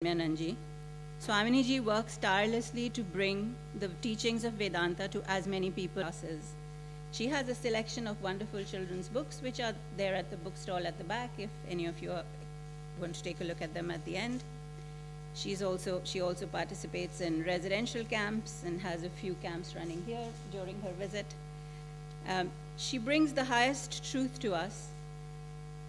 Chinmaya, Swamini ji works tirelessly to bring the teachings of Vedanta to as many people as possible. She has a selection of wonderful children's books, which are there at the bookstall at the back, if any of you want to take a look at them at the end. She also participates in residential camps and has a few camps running here during her visit. She brings the highest truth to us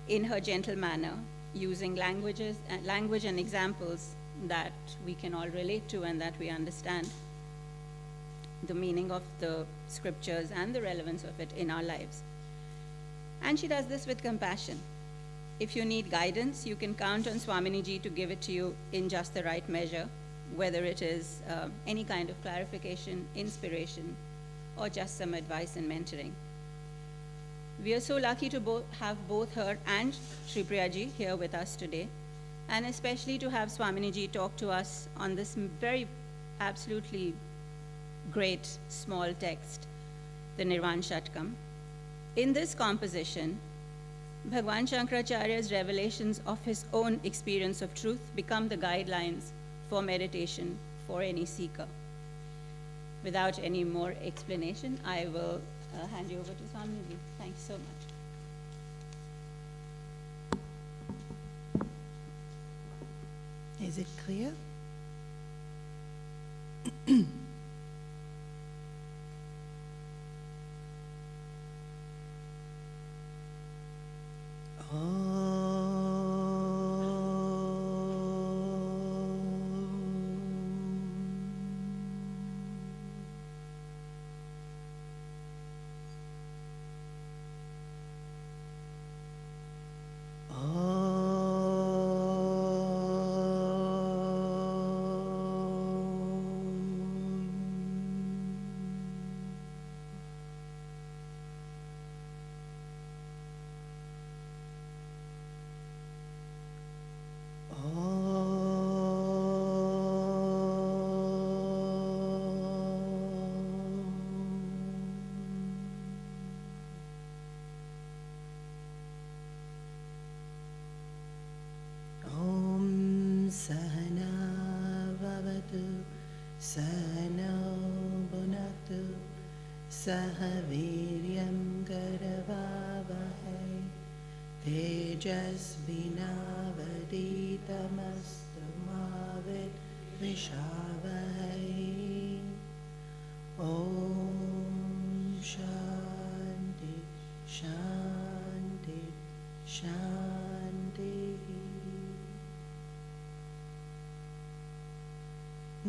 in her gentle manner, using language and examples that we can all relate to and that we understand the meaning of the scriptures and the relevance of it in our lives. And she does this with compassion. If you need guidance, you can count on Swamini ji to give it to you in just the right measure, whether it is any kind of clarification, inspiration, or just some advice and mentoring. We are so lucky to have both her and Sri Priya ji here with us today, and especially to have Swamini ji talk to us on this very absolutely great small text, the Nirvana Shatakam. In this composition, Bhagwan Shankaracharya's revelations of his own experience of truth become the guidelines for meditation for any seeker. Without any more explanation, I will hand you over to Swamini ji. Thank you so much. Is it clear? Sahaviryam Garavavahai Tejasvinavaditamastumavid Vishavahai. Om Shanti Shanti Shanti.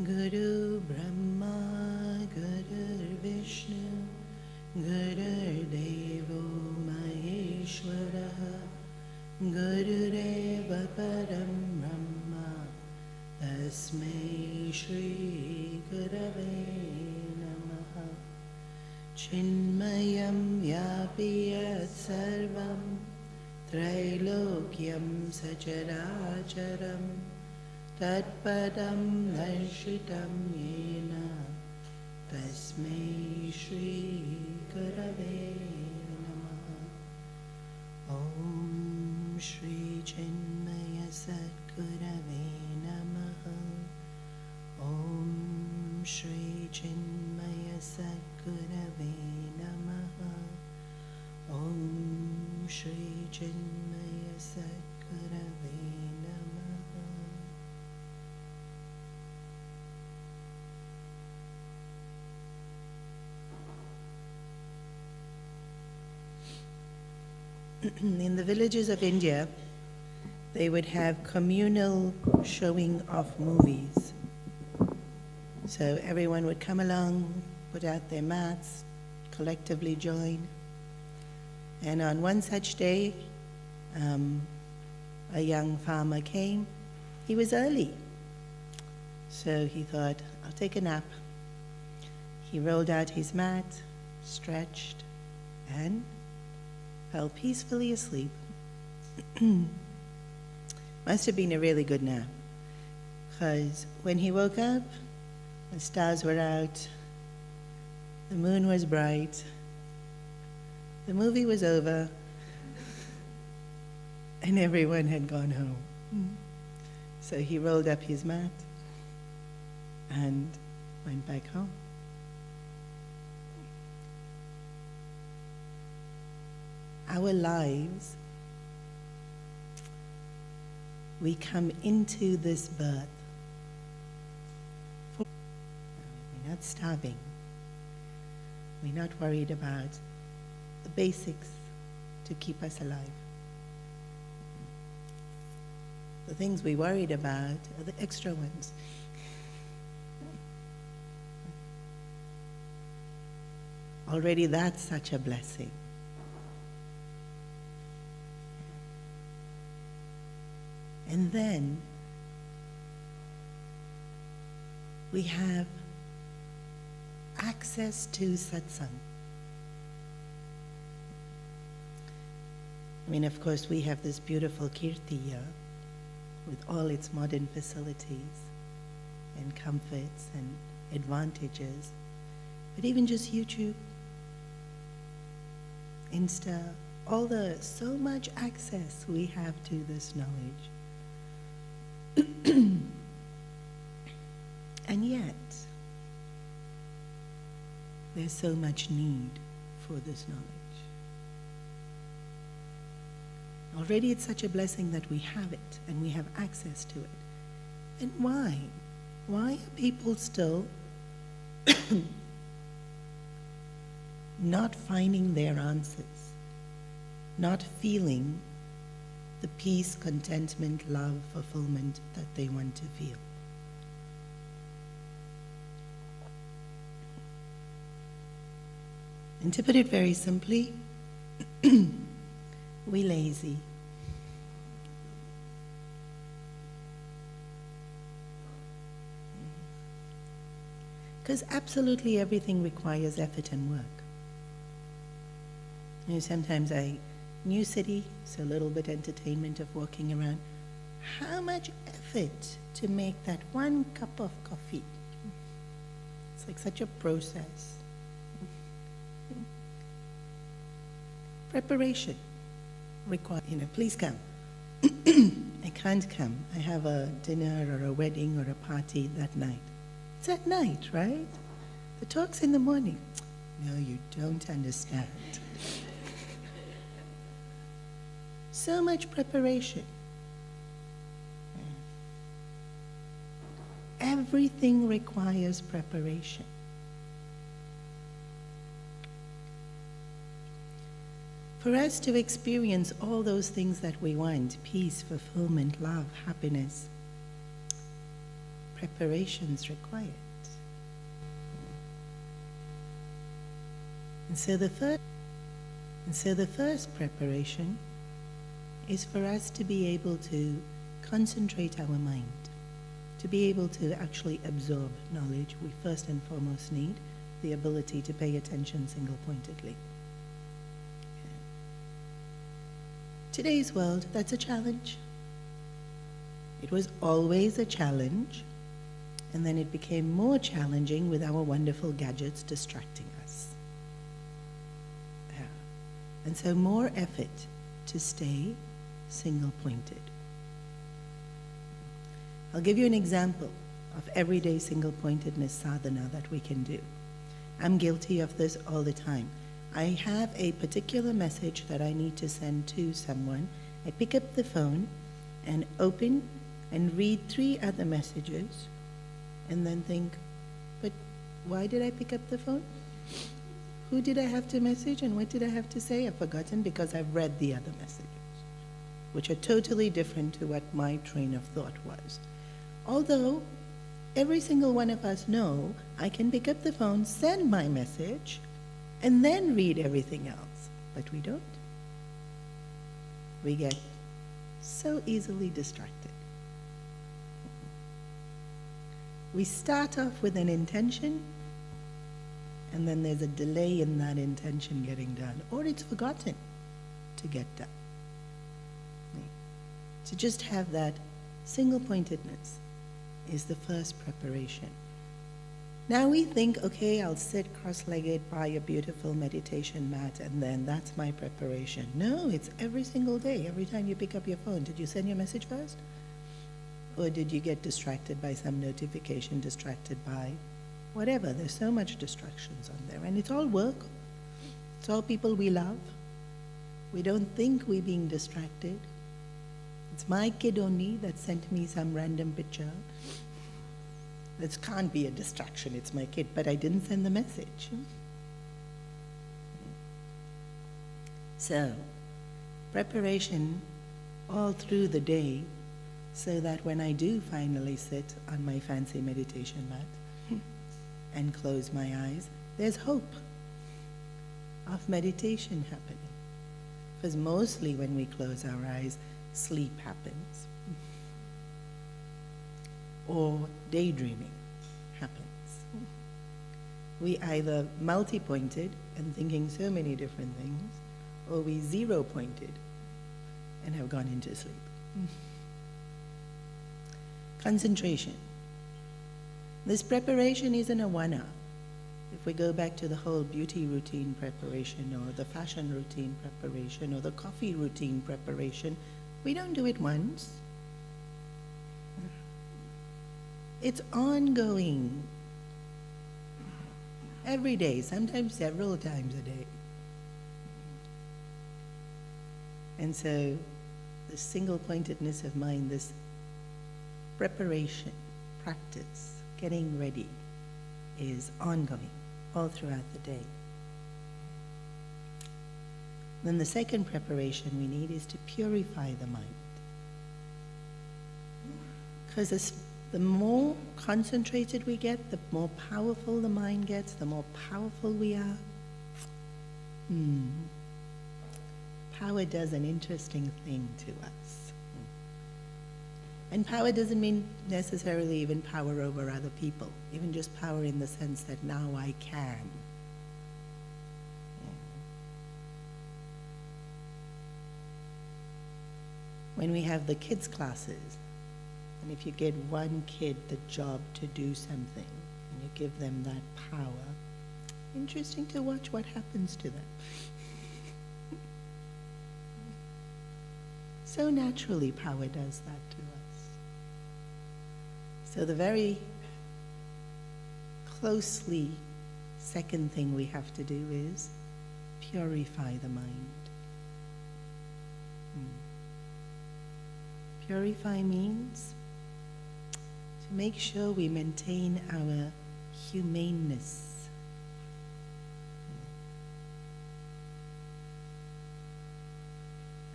Guru Brahma Guru Vishnu Guru Devo Maheshwaraha Gurureva Param Brahma Tasmai Shri Gurave Namaha. Chinmayam Vyapiyat Sarvam Trailokyam Sacharacharam Tatpadam Darshitam Yena Tasmai Shri Gurave Namaha. Om Shri Chinmaya Sadgurave Namaha. Om Shri Chinmaya Sadgurave Namaha. Om Shri Chinmaya Sadgurave Namaha. In the villages of India, they would have communal showing of movies. So everyone would come along, put out their mats, collectively join. And on one such day, a young farmer came. He was early. So he thought, I'll take a nap. He rolled out his mat, stretched, and fell peacefully asleep. Must have been a really good nap, because when he woke up, the stars were out, the moon was bright, the movie was over, and everyone had gone home. So he rolled up his mat and went back home. Our lives, we come into this birth. We're not starving. We're not worried about the basics to keep us alive. The things we worried about are the extra ones. Already that's such a blessing. And then we have access to satsang. I mean, of course, we have this beautiful kirtiya with all its modern facilities and comforts and advantages. But even just YouTube, Insta, so much access we have to this knowledge. And yet, there's so much need for this knowledge. Already it's such a blessing that we have it and we have access to it. And why? Why are people still not finding their answers, not feeling the peace, contentment, love, fulfillment that they want to feel? And to put it very simply, we lazy. Because absolutely everything requires effort and work. You know, sometimes new city, so a little bit entertainment of walking around. How much effort to make that one cup of coffee? It's like such a process. Preparation required. Please come. I can't come. I have a dinner or a wedding or a party that night. It's at night, right? The talk's in the morning. No, you don't understand. So much preparation. Everything requires preparation. For us to experience all those things that we want, peace, fulfillment, love, happiness, preparation's required. And so the first preparation is for us to be able to concentrate our mind, to be able to actually absorb knowledge. We first and foremost need the ability to pay attention single-pointedly. Today's world, that's a challenge. It was always a challenge, and then it became more challenging with our wonderful gadgets distracting us. And so more effort to stay single-pointed. I'll give you an example of everyday single-pointedness sadhana that we can do. I'm guilty of this all the time. I have a particular message that I need to send to someone. I pick up the phone and open and read 3 other messages and then think, but why did I pick up the phone? Who did I have to message and what did I have to say? I've forgotten because I've read the other messages, which are totally different to what my train of thought was. Although every single one of us know I can pick up the phone, send my message, and then read everything else. But we don't. We get so easily distracted. We start off with an intention, and then there's a delay in that intention getting done, or it's forgotten to get done. To just have that single-pointedness is the first preparation. Now we think, okay, I'll sit cross-legged by a beautiful meditation mat and then that's my preparation. No, it's every single day. Every time you pick up your phone, did you send your message first? Or did you get distracted by some notification, distracted by whatever? There's so much distractions on there. And it's all work. It's all people we love. We don't think we're being distracted. It's my kid only that sent me some random picture. This can't be a distraction, it's my kid, but I didn't send the message. So, preparation all through the day, so that when I do finally sit on my fancy meditation mat and close my eyes, there's hope of meditation happening. Because mostly when we close our eyes, sleep happens. Or daydreaming happens. We either multi-pointed and thinking so many different things, or we zero-pointed and have gone into sleep. Concentration. This preparation isn't a one-off. If we go back to the whole beauty routine preparation, or the fashion routine preparation, or the coffee routine preparation, we don't do it once. It's ongoing. Every day, sometimes several times a day. And so, the single-pointedness of mind, this preparation, practice, getting ready, is ongoing all throughout the day. Then the second preparation we need is to purify the mind. Because the more concentrated we get, the more powerful the mind gets, the more powerful we are. Power does an interesting thing to us. And power doesn't mean necessarily even power over other people, even just power in the sense that now I can. When we have the kids' classes, and if you give one kid the job to do something, and you give them that power, interesting to watch what happens to them. So naturally, power does that to us. So the very closely second thing we have to do is purify the mind. Purify means to make sure we maintain our humaneness.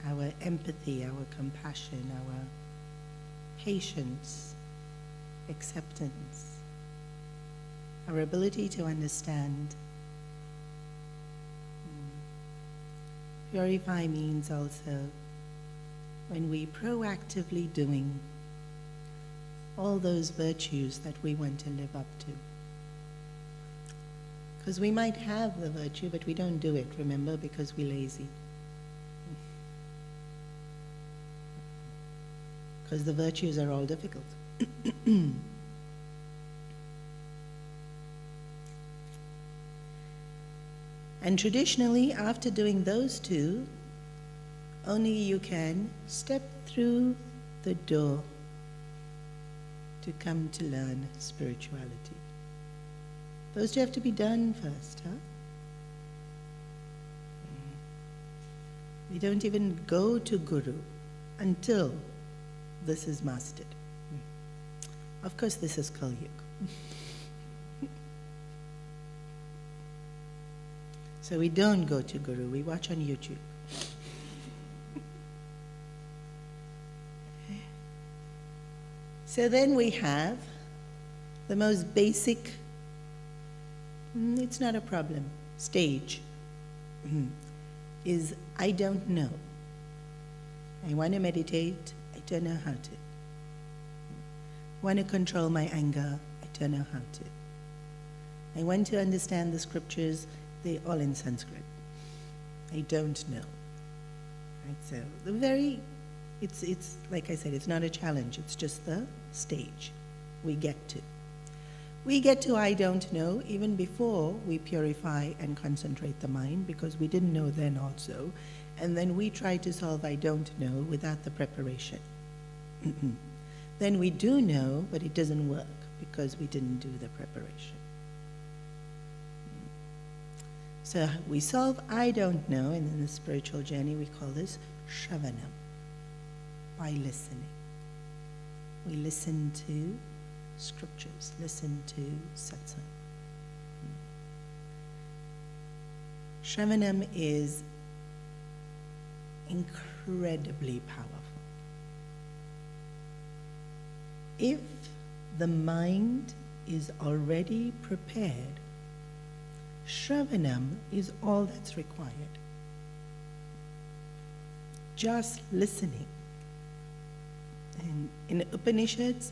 Our empathy, our compassion, our patience, acceptance, our ability to understand. Purify means also when we proactively doing all those virtues that we want to live up to. Because we might have the virtue, but we don't do it, remember, because we're lazy. Because the virtues are all difficult. And traditionally, after doing those two, only you can step through the door to come to learn spirituality. Those two have to be done first, huh? We don't even go to Guru until this is mastered. Of course, this is Kali Yuga. So we don't go to Guru, we watch on YouTube. So then we have the most basic, it's not a problem, stage, is I don't know. I want to meditate, I don't know how to. I want to control my anger, I don't know how to. I want to understand the scriptures, they're all in Sanskrit. I don't know. Right? So the very, it's like I said, it's not a challenge, it's just the stage we get to. We get to I don't know even before we purify and concentrate the mind, because we didn't know then also. And then we try to solve I don't know without the preparation. then we do know, but it doesn't work because we didn't do the preparation. So we solve I don't know, and in the spiritual journey we call this Shravanam, by listening. We listen to scriptures, listen to satsang. Shravanam is incredibly powerful. If the mind is already prepared, Shravanam is all that's required. Just listening. And in the Upanishads,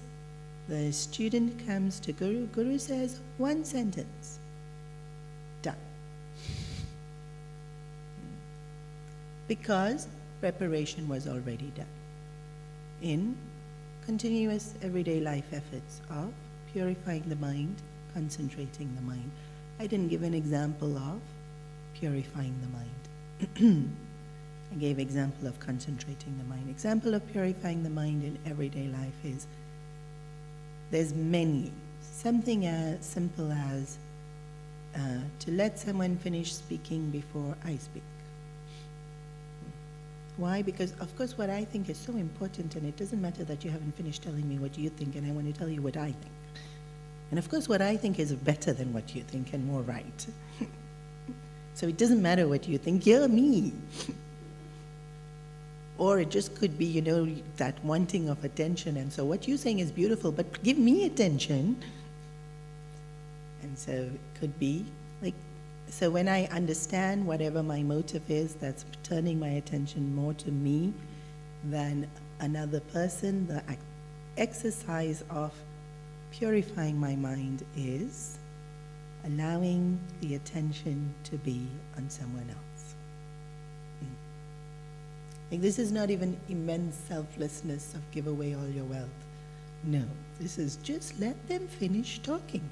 the student comes to Guru, Guru says one sentence, done. Because preparation was already done in continuous everyday life efforts of purifying the mind, concentrating the mind. I didn't give an example of purifying the mind. I gave example of concentrating the mind. Example of purifying the mind in everyday life is, there's many. Something as simple as to let someone finish speaking before I speak. Why? Because, of course, what I think is so important, and it doesn't matter that you haven't finished telling me what you think, and I want to tell you what I think. And, of course, what I think is better than what you think and more right. So it doesn't matter what you think, you're me. Or it just could be, that wanting of attention, and so what you're saying is beautiful, but give me attention. And so it could be like, so when I understand whatever my motive is, that's turning my attention more to me than another person, the exercise of purifying my mind is allowing the attention to be on someone else. Like, this is not even immense selflessness of give away all your wealth. No, this is just let them finish talking.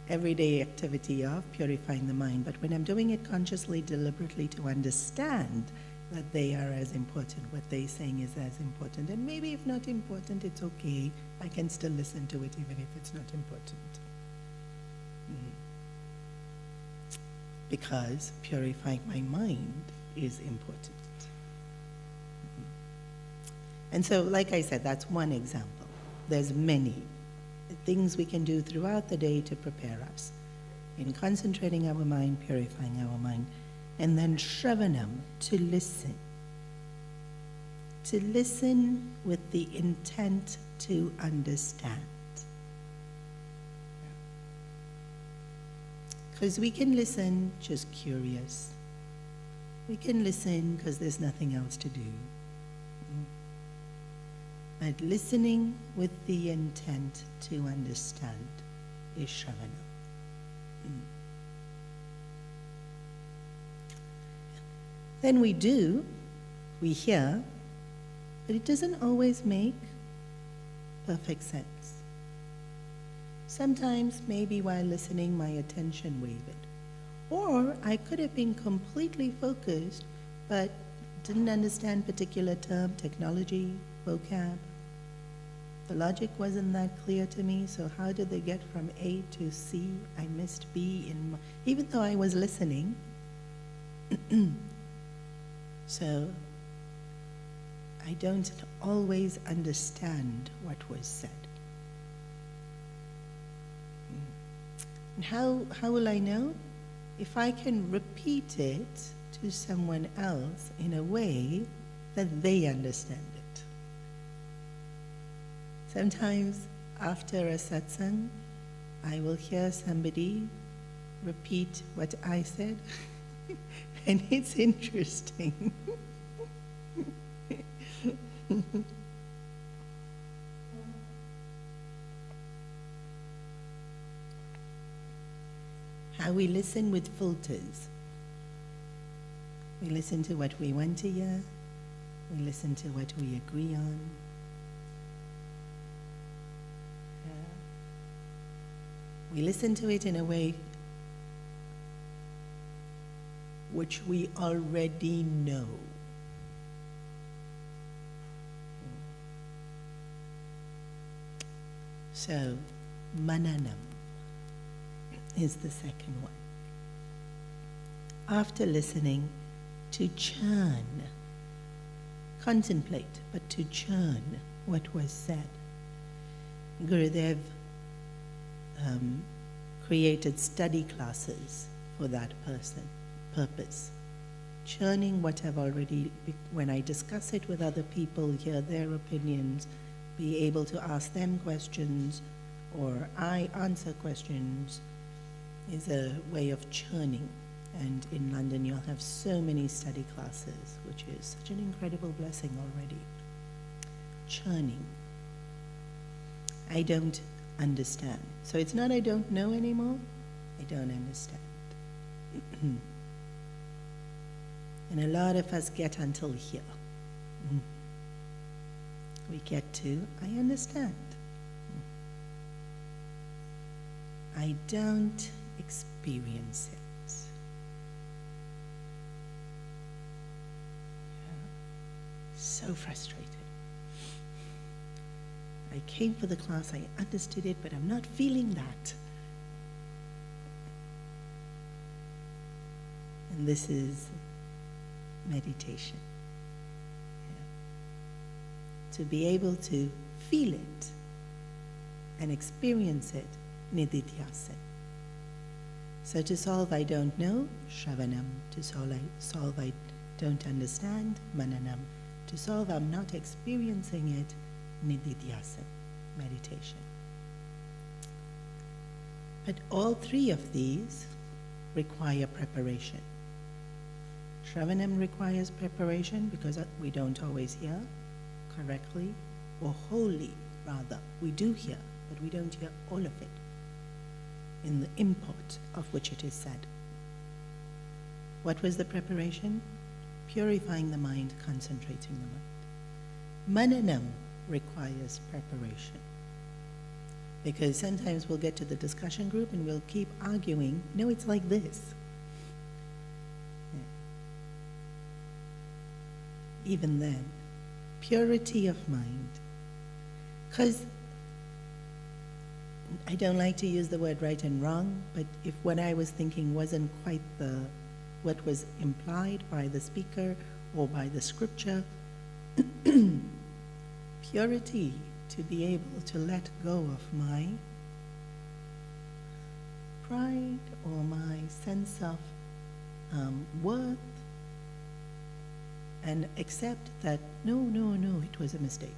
Everyday activity of purifying the mind, but when I'm doing it consciously, deliberately, to understand that they are as important, what they're saying is as important, and maybe if not important, it's okay, I can still listen to it even if it's not important. Because purifying my mind is important. And so, like I said, that's one example. There's many things we can do throughout the day to prepare us in concentrating our mind, purifying our mind, and then Shravanam, to listen. To listen with the intent to understand. Because we can listen just curious. We can listen because there's nothing else to do. But listening with the intent to understand is Shravanam. Then we hear, but it doesn't always make perfect sense. Sometimes, maybe while listening, my attention wavered. Or I could have been completely focused, but didn't understand particular term, technology, vocab. The logic wasn't that clear to me, so how did they get from A to C? I missed B, even though I was listening. So I don't always understand what was said. And how will I know? If I can repeat it to someone else in a way that they understand it. Sometimes after a satsang, I will hear somebody repeat what I said, and it's interesting. How we listen with filters. We listen to what we want to hear. We listen to what we agree on. We listen to it in a way which we already know. So, mananam is the second one. After listening, to churn, contemplate, but to churn what was said. Gurudev created study classes for that purpose. Churning what I've already, when I discuss it with other people, hear their opinions, be able to ask them questions, or I answer questions, is a way of churning. And in London, you'll have so many study classes, which is such an incredible blessing already. Churning. I don't understand. So it's not I don't know anymore, I don't understand. And a lot of us get until here. We get to, I understand. I don't experience it. So frustrated. I came for the class, I understood it, but I'm not feeling that. And this is meditation. Yeah. To be able to feel it and experience it, nididhyasana. So to solve I don't know, shravanam. To solve I don't understand, mananam. To solve I'm not experiencing it, nididhyasana, meditation. But all three of these require preparation. Shravanam requires preparation because we don't always hear correctly or wholly, rather. We do hear, but we don't hear all of it in the import of which it is said. What was the preparation? Purifying the mind, concentrating the mind. Mananam requires preparation. Because sometimes we'll get to the discussion group and we'll keep arguing, no, it's like this. Yeah. Even then, purity of mind. Because I don't like to use the word right and wrong, but if what I was thinking wasn't quite what was implied by the speaker or by the scripture, purity to be able to let go of my pride or my sense of worth and accept that, no, it was a mistake.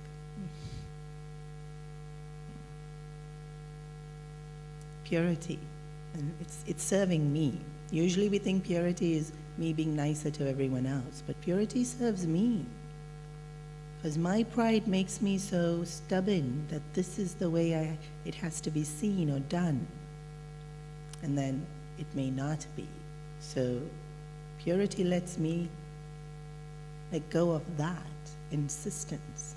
Purity, and it's serving me. Usually we think purity is me being nicer to everyone else, but purity serves me. Because my pride makes me so stubborn that this is the way it has to be seen or done. And then it may not be. So purity lets me let go of that insistence.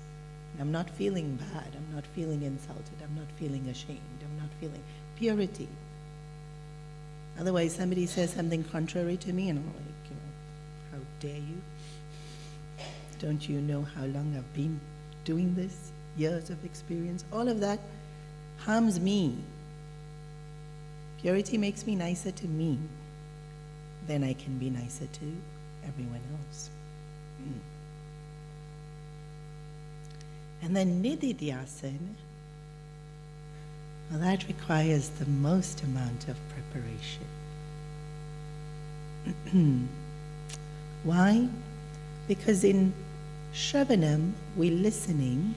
I'm not feeling bad, I'm not feeling insulted, I'm not feeling ashamed, I'm not feeling purity. Otherwise somebody says something contrary to me and I'm like, how dare you? Don't you know how long I've been doing this? Years of experience. All of that harms me. Purity makes me nicer to me. Then I can be nicer to everyone else. And then nididhyasana, well, that requires the most amount of preparation. Why? Because in Shravanam, we listening,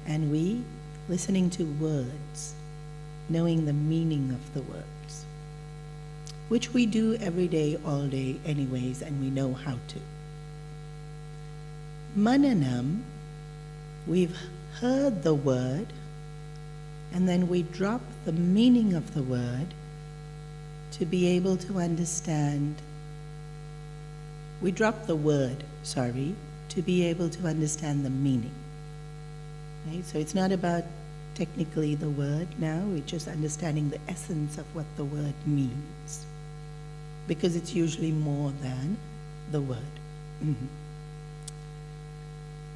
and we listening to words, knowing the meaning of the words, which we do every day, all day anyways, and we know how to. Mananam, we've heard the word, and then we drop the meaning of the word to be able to understand. We drop the word, to be able to understand the meaning. Right? So it's not about technically the word now, we're just understanding the essence of what the word means. Because it's usually more than the word.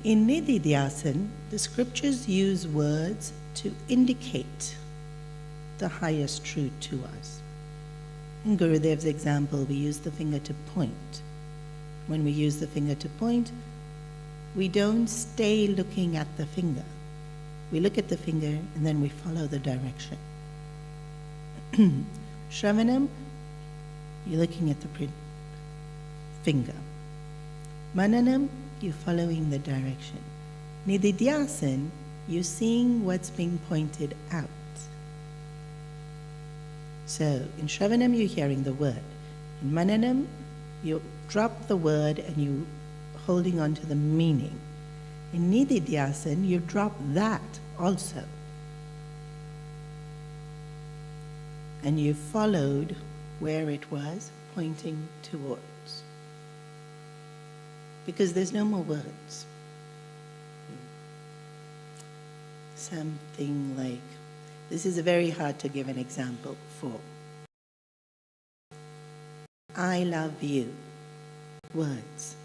In Nididhyasan, the scriptures use words to indicate the highest truth to us. In Gurudev's example, we use the finger to point. When we use the finger to point, we don't stay looking at the finger. We look at the finger and then we follow the direction. Shravanam, you're looking at the finger. Mananam, you're following the direction. Nididhyasan, you're seeing what's being pointed out. So in Shravanam, you're hearing the word. In Mananam, you drop the word and you're holding on to the meaning. In Nididhyasan, you drop that also. And you followed where it was pointing towards. Because there's no more words. Something like, this is very hard to give an example for. I love you. Words.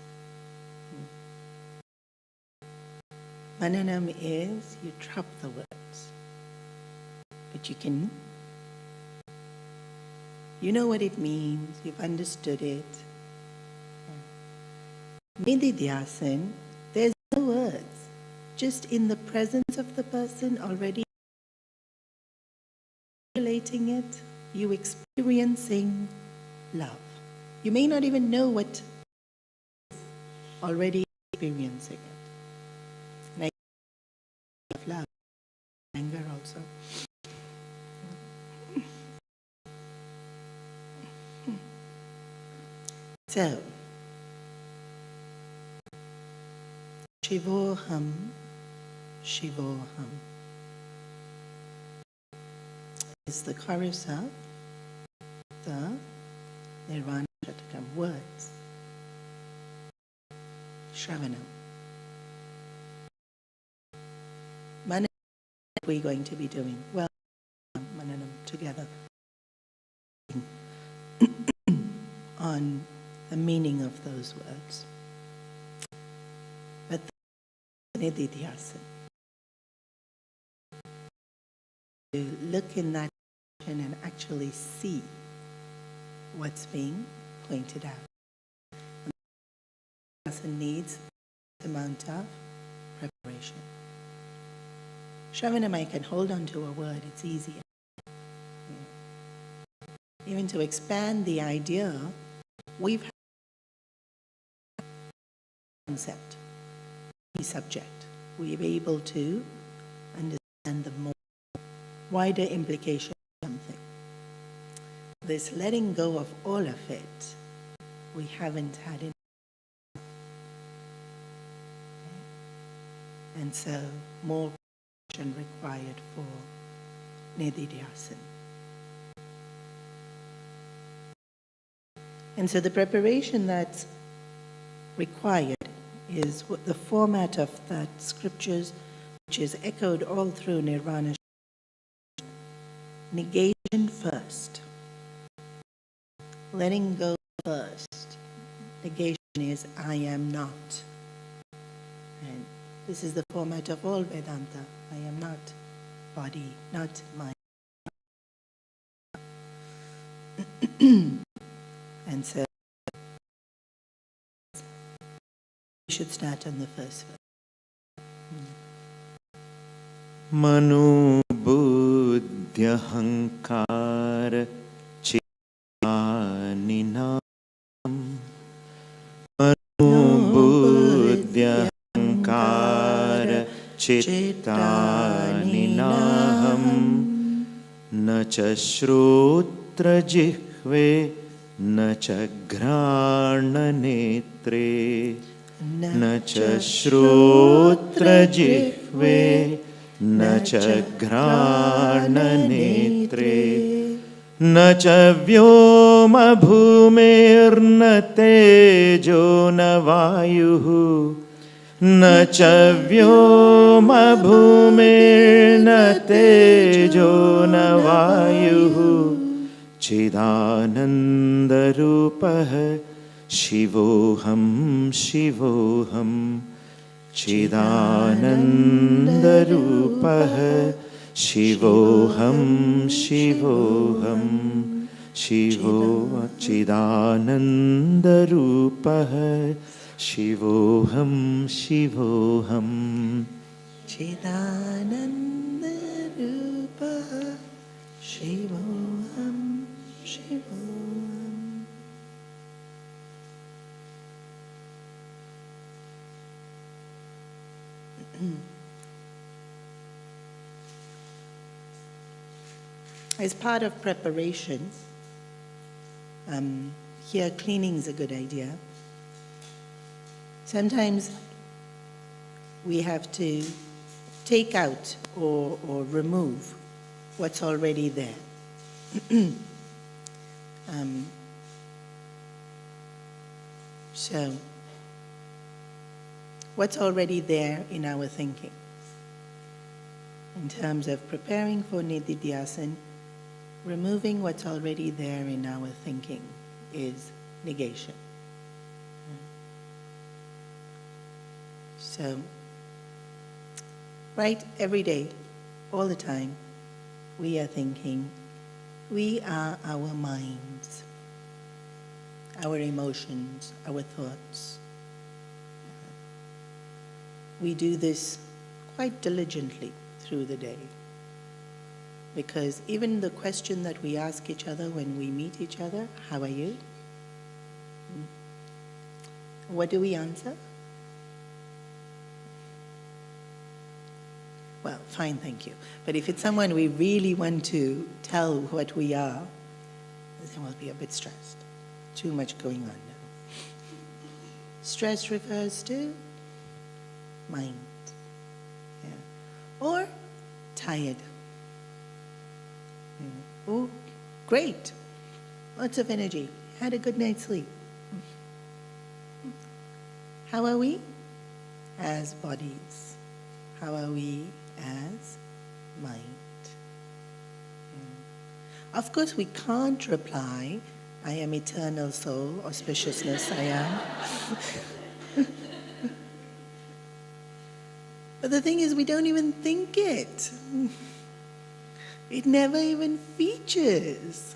Mananam is you drop the words. But you know what it means, you've understood it. Nididhyasan, there's no words. Just in the presence of the person already relating it, you experiencing love. You may not even know what already experiencing it. And I love, anger also. So, Shivoham, Shivoham is the chorus of the Nirvana Shatakam words. Shravanam. Mananam, what are we going to be doing? Well, Mananam together on the meaning of those words. But Nididhyasan. You look in that direction and actually see what's being pointed out. Nididhyasan needs a amount of preparation. Shravanam, I can hold on to a word, it's easier. Even to expand the idea, we've had a concept, the subject. We're able to understand the more wider implication of something. This letting go of all of it, we haven't had enough. And so more preparation required for Nididhyasan. And so the preparation that's required is what the format of that scriptures, which is echoed all through Nirvana. Negation first. Letting go first. Negation is I am not. And this is the format of all Vedanta. I am not body, not mind. And so we should start on the first verse. Manu buddhya hankara chittaninam. Manu buddhya hankara chittaninaham. Na cha shrotra jihve न च घ्राणनेत्रे न च श्रोत्रजिह्वे न च घ्राणनेत्रे न च व्योमभूमिर्न तेजो न वायुः न च व्योमभूमिर्न तेजो न वायुः चिदानन्दरूपः शिवोऽहं शिवोऽहं चिदानन्दरूपः शिवोऽहं शिवोऽहं शिवो चिदानन्दरूपः शिवोऽहं शिवोऽहम् Chidananda Rupa Shivoham Shivoham. As part of preparation, here cleaning is a good idea. Sometimes we have to take out or remove what's already there. So, what's already there in our thinking? In terms of preparing for Nididhyasan, removing what's already there in our thinking is negation. So, right, every day, all the time, we are thinking, we are our minds, our emotions, our thoughts. We do this quite diligently through the day. Because even the question that we ask each other when we meet each other, how are you? What do we answer? Well, fine, thank you. But if it's someone we really want to tell what we are, then we'll be a bit stressed. Too much going on now. Stress refers to mind. Yeah. Or tired. Oh, great. Lots of energy. Had a good night's sleep. How are we? As bodies. How are we as mind? Of course, we can't reply, I am eternal soul, auspiciousness I am. But the thing is, we don't even think it. It never even features.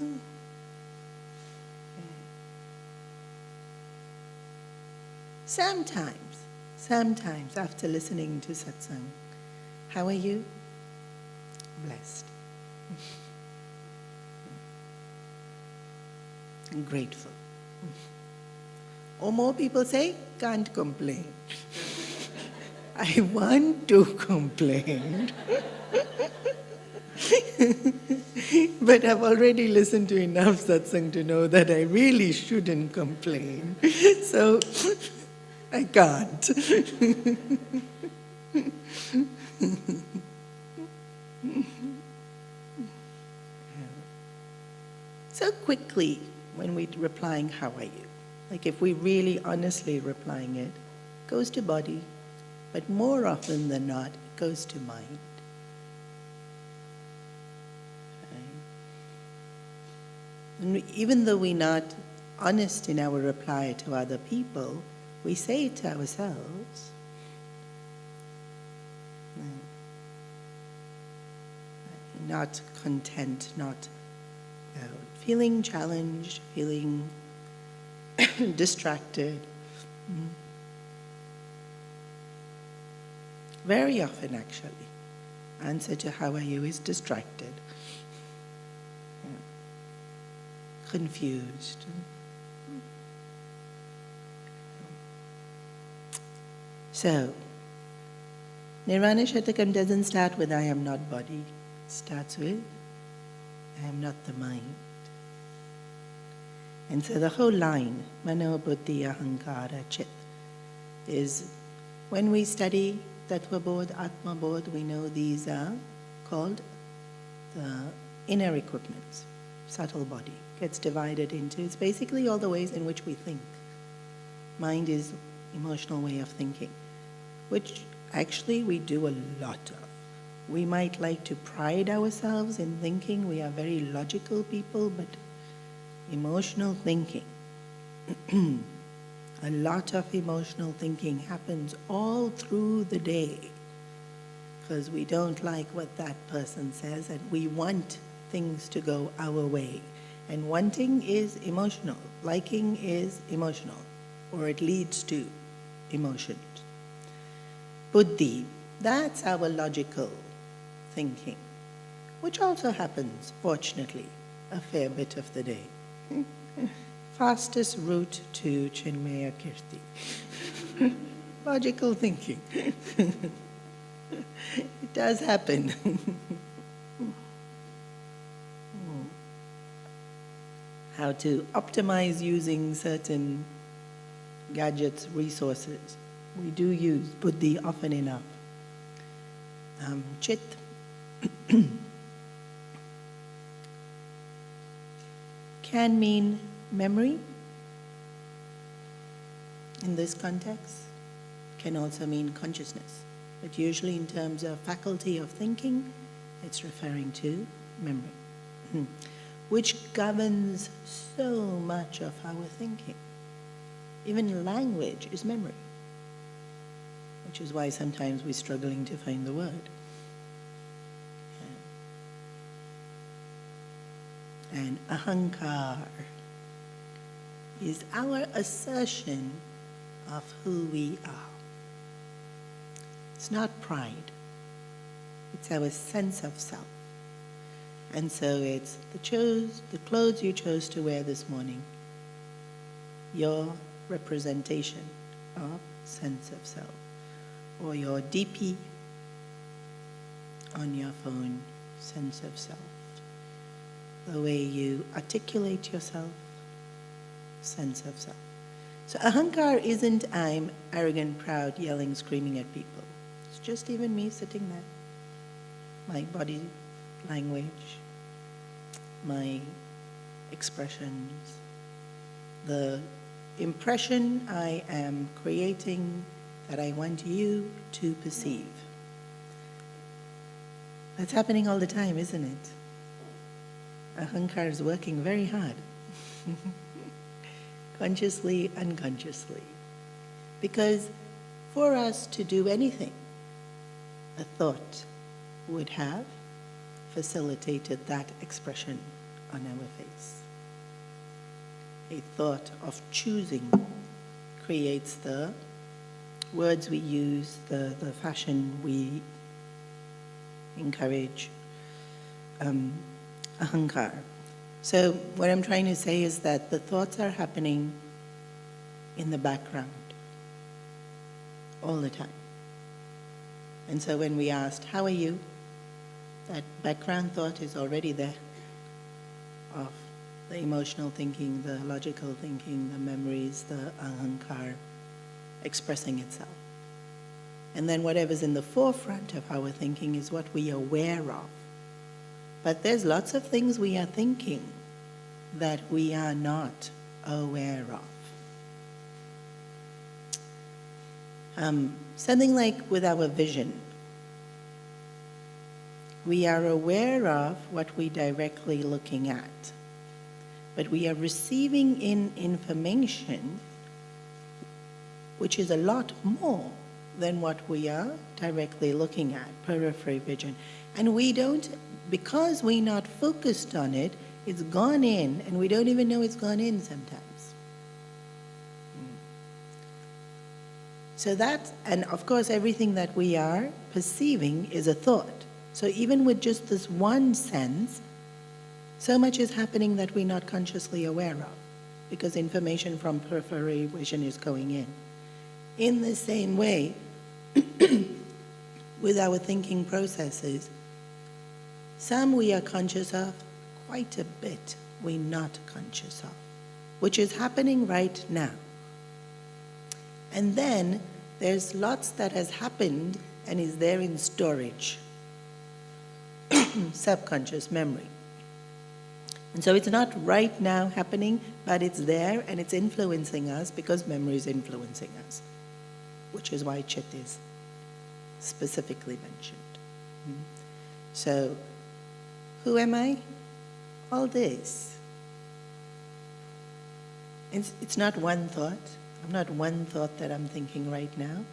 Sometimes after listening to satsang, how are you? Blessed. Grateful. Or more people say, can't complain. I want to complain. But I've already listened to enough satsang to know that I really shouldn't complain. So I can't. So quickly, when we're replying, how are you? Like if we really honestly replying it, goes to body, but more often than not, it goes to mind. And even though we're not honest in our reply to other people, we say it to ourselves. Not content, not feeling challenged, feeling distracted. Very often, actually, answer to how are you is distracted, confused. So, Nirvana Shatakam doesn't start with I am not body. It starts with I am not the mind. And so the whole line, Mano Buddhi Ahankara Chit, is when we study Tattva Bodh, Atma Bodh, we know these are called the inner equipments, subtle body. Gets divided into, it's basically all the ways in which we think. Mind is emotional way of thinking, which actually we do a lot of. We might like to pride ourselves in thinking we are very logical people, but emotional thinking A lot of emotional thinking happens all through the day because we don't like what that person says and we want things to go our way. And wanting is emotional. Liking is emotional, or it leads to emotions. Buddhi, that's our logical thinking, which also happens, fortunately, a fair bit of the day. Fastest route to Chinmaya Kirti. Logical thinking. It does happen. How to optimize using certain gadgets, resources. We do use buddhi often enough. Chit. Can mean memory in this context, can also mean consciousness. But usually in terms of faculty of thinking, it's referring to memory, which governs so much of our thinking. Even language is memory, which is why sometimes we're struggling to find the word. And ahankar is our assertion of who we are. It's not pride. It's our sense of self. And so it's the clothes you chose to wear this morning, your representation of sense of self, or your DP on your phone, sense of self. The way you articulate yourself, sense of self. So ahankar isn't I'm arrogant, proud, yelling, screaming at people. It's just even me sitting there. My body language, my expressions, the impression I am creating that I want you to perceive. That's happening all the time, isn't it? Ahankar is working very hard, consciously, unconsciously. Because for us to do anything, a thought would have facilitated that expression on our face. A thought of choosing creates the words we use, the fashion we encourage, ahankar. So what I'm trying to say is that the thoughts are happening in the background all the time. And so when we asked, how are you? That background thought is already there of the emotional thinking, the logical thinking, the memories, the ahankar expressing itself. And then whatever's in the forefront of our thinking is what we are aware of. But there's lots of things we are thinking that we are not aware of. Something like with our vision. We are aware of what we're directly looking at, but we are receiving in information which is a lot more than what we are directly looking at, periphery vision. And we don't, because we're not focused on it, it's gone in, and we don't even know it's gone in sometimes. So that, and of course everything that we are perceiving is a thought. So even with just this one sense, so much is happening that we're not consciously aware of, because information from periphery vision is going in. In the same way, with our thinking processes, some we are conscious of, quite a bit we're not conscious of, which is happening right now. And then there's lots that has happened and is there in storage, subconscious memory. And so it's not right now happening, but it's there and it's influencing us because memory is influencing us, which is why Chit is specifically mentioned. So, who am I? All this. It's not one thought, I'm not one thought that I'm thinking right now.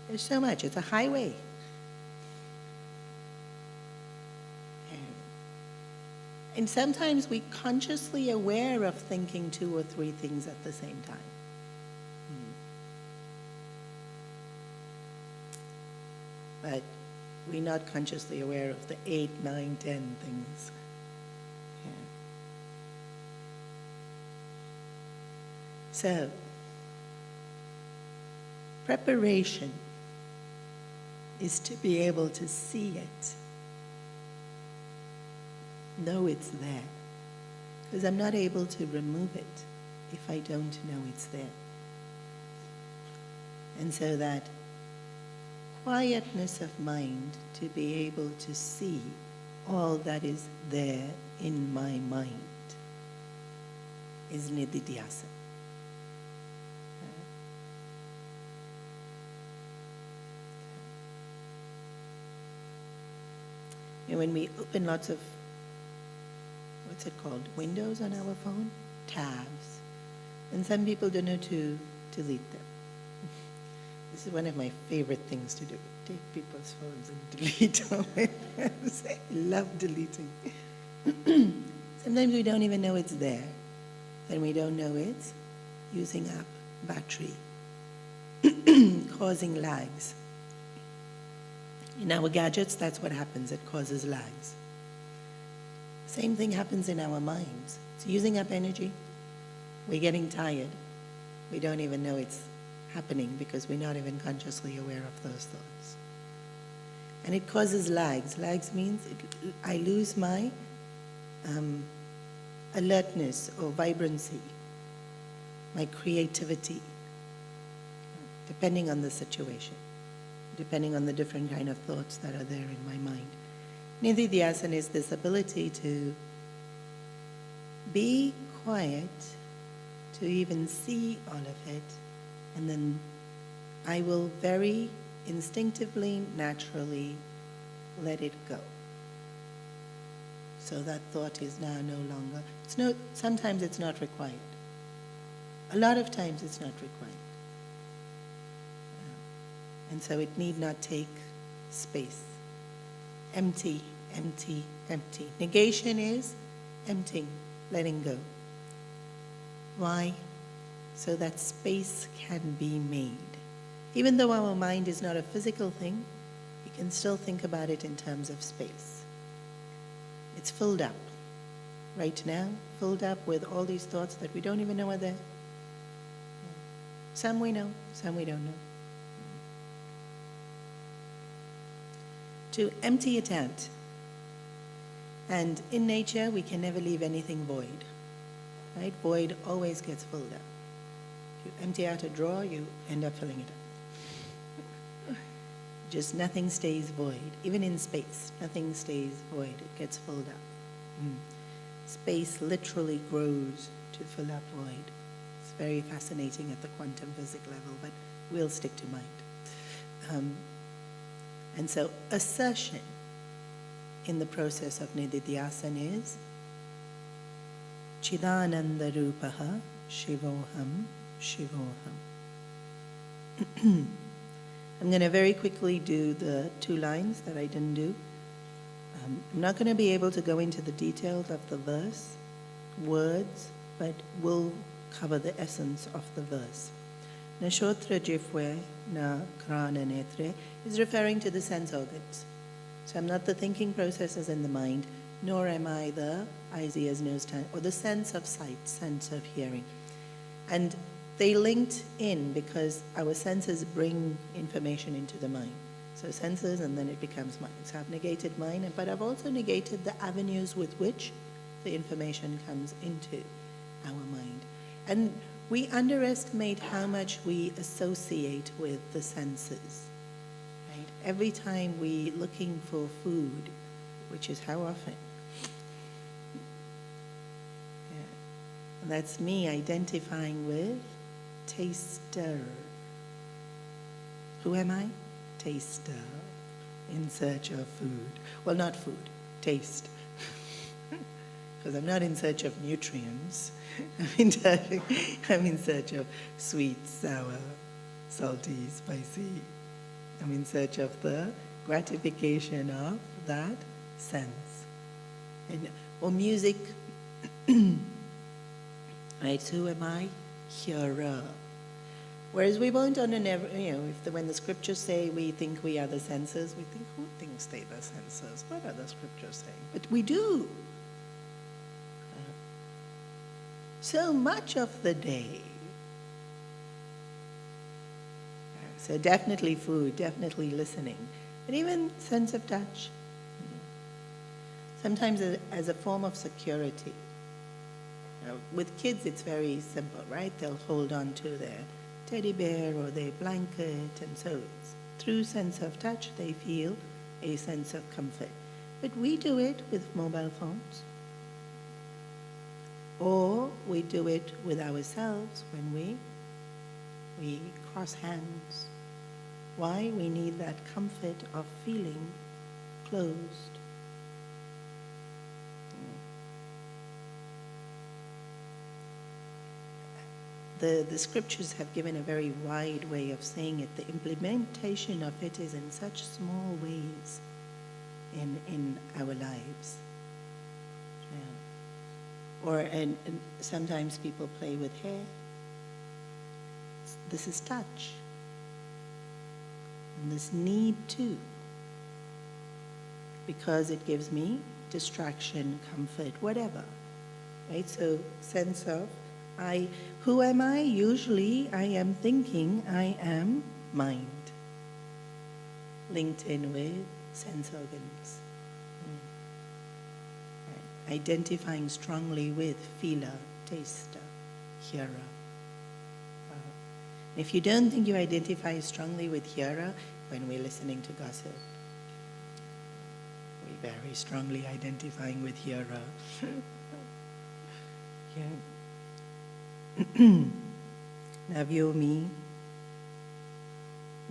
There's so much. It's a highway. And sometimes we're consciously aware of thinking 2 or 3 things at the same time. But we're not consciously aware of the 8, 9, 10 things. Yeah. So, preparation is to be able to see it, know it's there. Because I'm not able to remove it if I don't know it's there. And so that quietness of mind to be able to see all that is there in my mind is nididhyasa. You know, when we open lots of, what's it called, windows on our phone? Tabs. And some people don't know to delete them. This is one of my favorite things to do. Take people's phones and delete them. I love deleting. Sometimes we don't even know it's there. And we don't know it's using up battery, causing lags. In our gadgets, that's what happens. It causes lags. Same thing happens in our minds. It's using up energy. We're getting tired. We don't even know it's happening because we're not even consciously aware of those thoughts. And it causes lags. Lags means I lose my alertness or vibrancy, my creativity, depending on the situation, depending on the different kind of thoughts that are there in my mind. Nididhyasana is this ability to be quiet, to even see all of it, and then I will very instinctively, naturally let it go. So that thought is now no longer, sometimes it's not required. A lot of times it's not required. And so it need not take space. Empty, empty, empty. Negation is emptying, letting go. Why? So that space can be made. Even though our mind is not a physical thing, we can still think about it in terms of space. It's filled up. Right now, filled up with all these thoughts that we don't even know are there. Some we know, some we don't know. To empty it out. And in nature, we can never leave anything void. Right? Void always gets filled up. If you empty out a drawer, you end up filling it up. Just nothing stays void. Even in space, nothing stays void. It gets filled up. Space literally grows to fill up void. It's very fascinating at the quantum physics level, but we'll stick to mind. And so assertion in the process of nididhyasana is Chidananda Rupaha Shivoham Shivoham. I'm going to very quickly do the 2 lines that I didn't do. I'm not going to be able to go into the details of the verse, words, but we'll cover the essence of the verse. Na shotra jifwe, na krana netre is referring to the sense organs. So I'm not the thinking processes in the mind, nor am I the eyes, ears, nose, tongue, or the sense of sight, sense of hearing. And they linked in because our senses bring information into the mind. So senses, and then it becomes mind. So I've negated mind, but I've also negated the avenues with which the information comes into our mind. And we underestimate how much we associate with the senses. Right? Every time we're looking for food, which is how often? And that's me identifying with taster. Who am I? Taster. In search of food. Well, not food, taste. because I'm not in search of nutrients. I'm in search of sweet, sour, salty, spicy. I'm in search of the gratification of that sense. Or music, right? So who am I? Hearer. Whereas we won't when the scriptures say we think we are the senses, we think, who thinks they the senses? What are the scriptures saying? But we do. So much of the day. So definitely food, definitely listening, but even sense of touch. Sometimes as a form of security. With kids, it's very simple, right? They'll hold on to their teddy bear or their blanket, and so through sense of touch, they feel a sense of comfort. But we do it with mobile phones, or we do it with ourselves when we cross hands. Why? We need that comfort of feeling closed. The scriptures have given a very wide way of saying it. The implementation of it is in such small ways in our lives. And sometimes people play with hair. This is touch. And this need too. Because it gives me distraction, comfort, whatever. Right? So sense of who am I? Usually I am thinking I am mind. Linked in with sense organs. Right. Identifying strongly with feeler, taster, hearer. If you don't think you identify strongly with hearer, when we're listening to gossip, we're very strongly identifying with hearer. Yeah. Navyomi,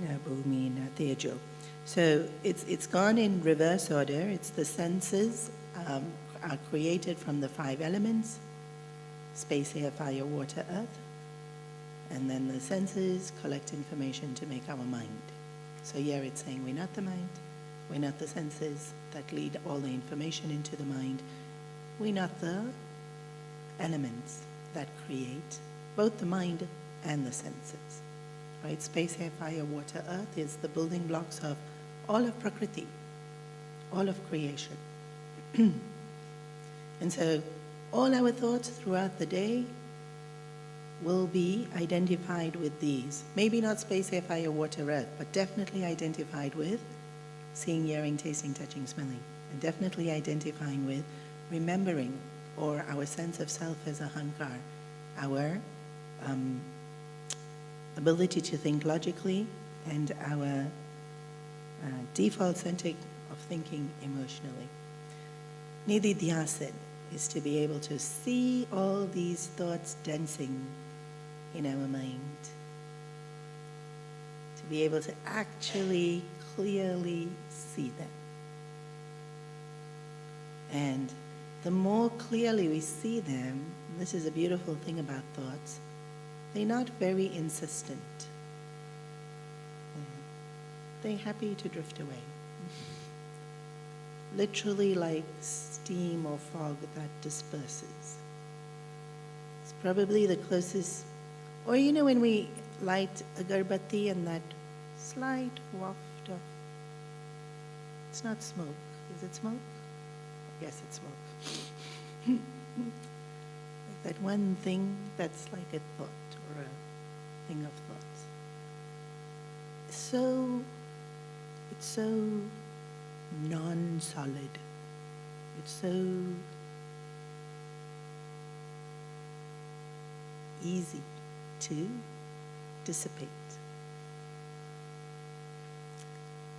Nabhumi, Natejo. So it's gone in reverse order. It's the senses are created from the 5 elements: space, air, fire, water, earth. And then the senses collect information to make our mind. So here it's saying we're not the mind, we're not the senses that lead all the information into the mind. We're not the elements that create both the mind and the senses. Right? Space, air, fire, water, earth is the building blocks of all of Prakriti, all of creation. And so all our thoughts throughout the day will be identified with these. Maybe not space, air, fire, water, earth, but definitely identified with seeing, hearing, tasting, touching, smelling. And definitely identifying with remembering, or our sense of self as a ahankar, our ability to think logically, and our default center of thinking emotionally. Nididhyasan is to be able to see all these thoughts dancing in our mind. To be able to actually clearly see them. And the more clearly we see them, this is a beautiful thing about thoughts, they're not very insistent. They're happy to drift away. Literally like steam or fog that disperses. It's probably the closest, or when we light a garbati and that slight waft of, it's not smoke. Is it smoke? Yes, it's smoke. Like that one thing that's like a thought or a thing of thoughts. It's so non-solid. It's so easy to dissipate.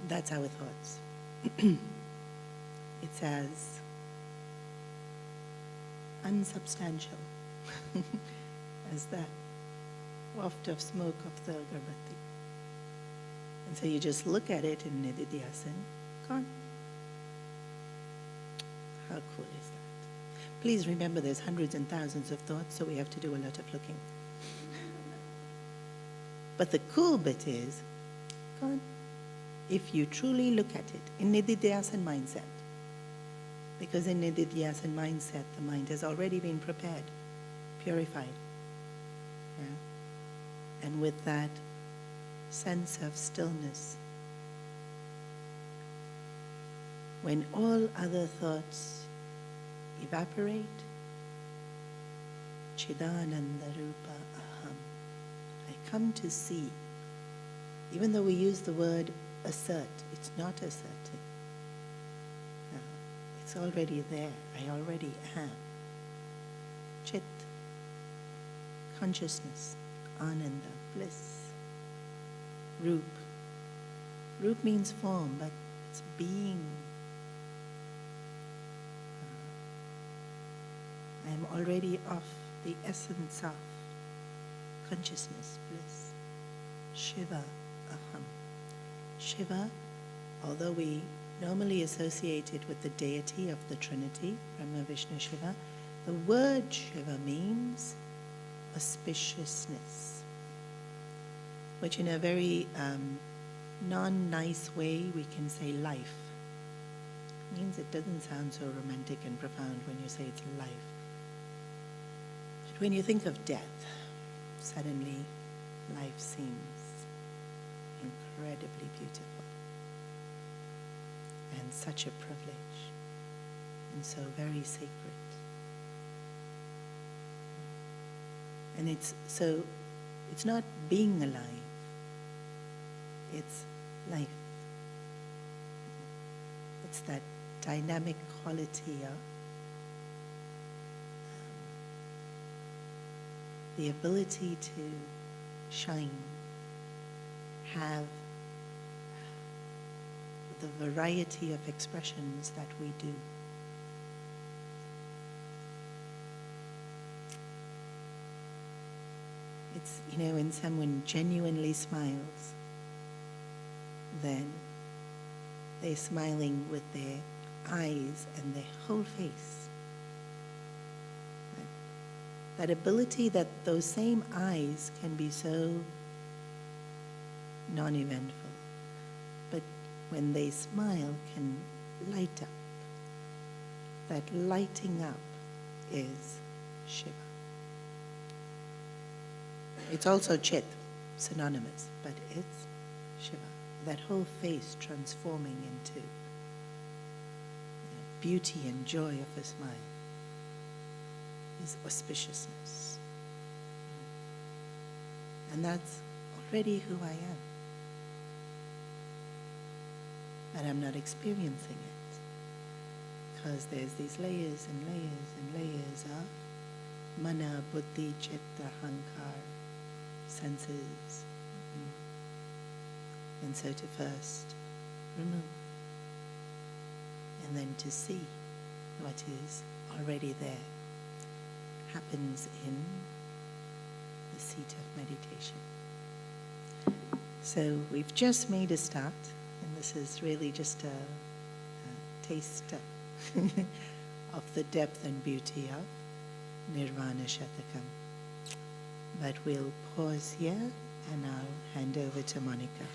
That's our thoughts. It's as unsubstantial as that waft of smoke of the agarbatti. And so you just look at it in Nididhyasan, gone. How cool is that? Please remember there's hundreds and thousands of thoughts, so we have to do a lot of looking. But the cool bit is, God, if you truly look at it in Nididhyasana mindset, because in Nididhyasana mindset, the mind has already been prepared, purified. Yeah? And with that sense of stillness, when all other thoughts evaporate, Chidananda Rupa Aham, I come to see. Even though we use the word assert, it's not asserting. No, it's already there. I already am. Chit, consciousness, ananda, bliss. Roop. Roop means form, but it's being. I am already of the essence of consciousness, bliss. Shiva, Aham. Shiva, although we normally associate it with the deity of the Trinity, Brahma, Vishnu, Shiva, the word Shiva means auspiciousness, which in a very non-nice way we can say life. It means it doesn't sound so romantic and profound when you say it's life. But when you think of death, suddenly life seems incredibly beautiful and such a privilege and so very sacred. And it's not being alive, it's life. It's that dynamic quality of the ability to shine, have the variety of expressions that we do. It's, when someone genuinely smiles, then they're smiling with their eyes and their whole face. That ability that those same eyes can be so non-eventful, but when they smile can light up. That lighting up is Shiva. It's also Chit, synonymous, but it's Shiva. That whole face transforming into beauty and joy of a smile is auspiciousness. And that's already who I am. But I'm not experiencing it because there's these layers and layers and layers of mana, buddhi, chitta, hankar, senses. And so to first remove and then to see what is already there happens in the seat of meditation. So we've just made a start, and this is really just a taste of the depth and beauty of Nirvana Shatakam. But we'll pause here and I'll hand over to Monica.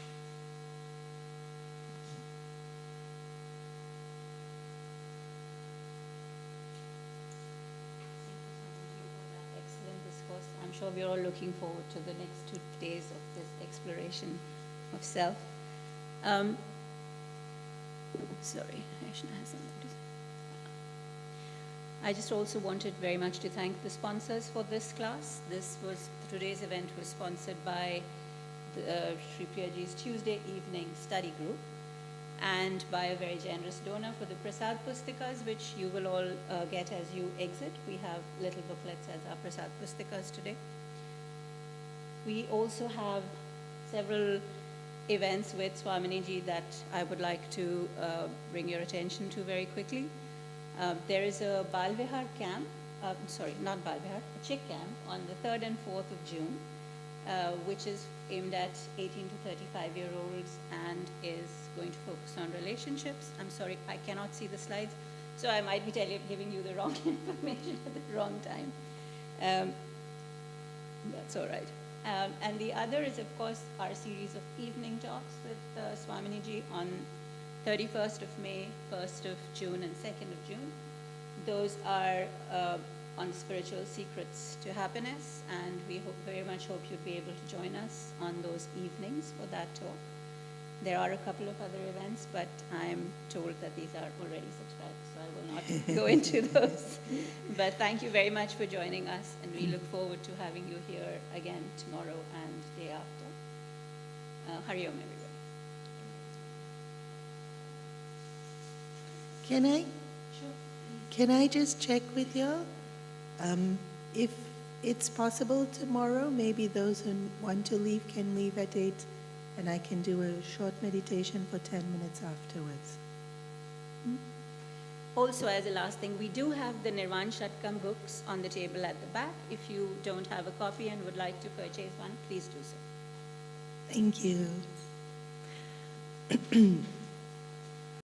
I'm sure we're all looking forward to the next 2 days of this exploration of self. Sorry, Ashna has something to say. I just also wanted very much to thank the sponsors for this class. Today's event was sponsored by Sri Priyaji's Tuesday evening study group and by a very generous donor for the Prasad Pustikas, which you will all get as you exit. We have little booklets as our Prasad Pustikas today. We also have several events with Swamini Ji that I would like to bring your attention to very quickly. There is a Bal Vihar camp, not Bal Vihar, a Chick camp on the 3rd and 4th of June, which is aimed at 18 to 35-year-olds and is going to focus on relationships. I'm sorry, I cannot see the slides. So I might be giving you the wrong information at the wrong time. That's all right. And the other is, of course, our series of evening talks with Swamini Ji on 31st of May, 1st of June, and 2nd of June. Those are on spiritual secrets to happiness, and we very much hope you'll be able to join us on those evenings for that talk. There are a couple of other events, but I'm told that these are already subscribed, so I will not go into those. But thank you very much for joining us, and we look forward to having you here again tomorrow and day after. Hari Om, everybody. Can I? Sure. Can I just check with you? If it's possible tomorrow, maybe those who want to leave can leave at 8, and I can do a short meditation for 10 minutes afterwards. Also, as a last thing, we do have the Nirvana Shatakam books on the table at the back. If you don't have a copy and would like to purchase one, please do so. Thank you.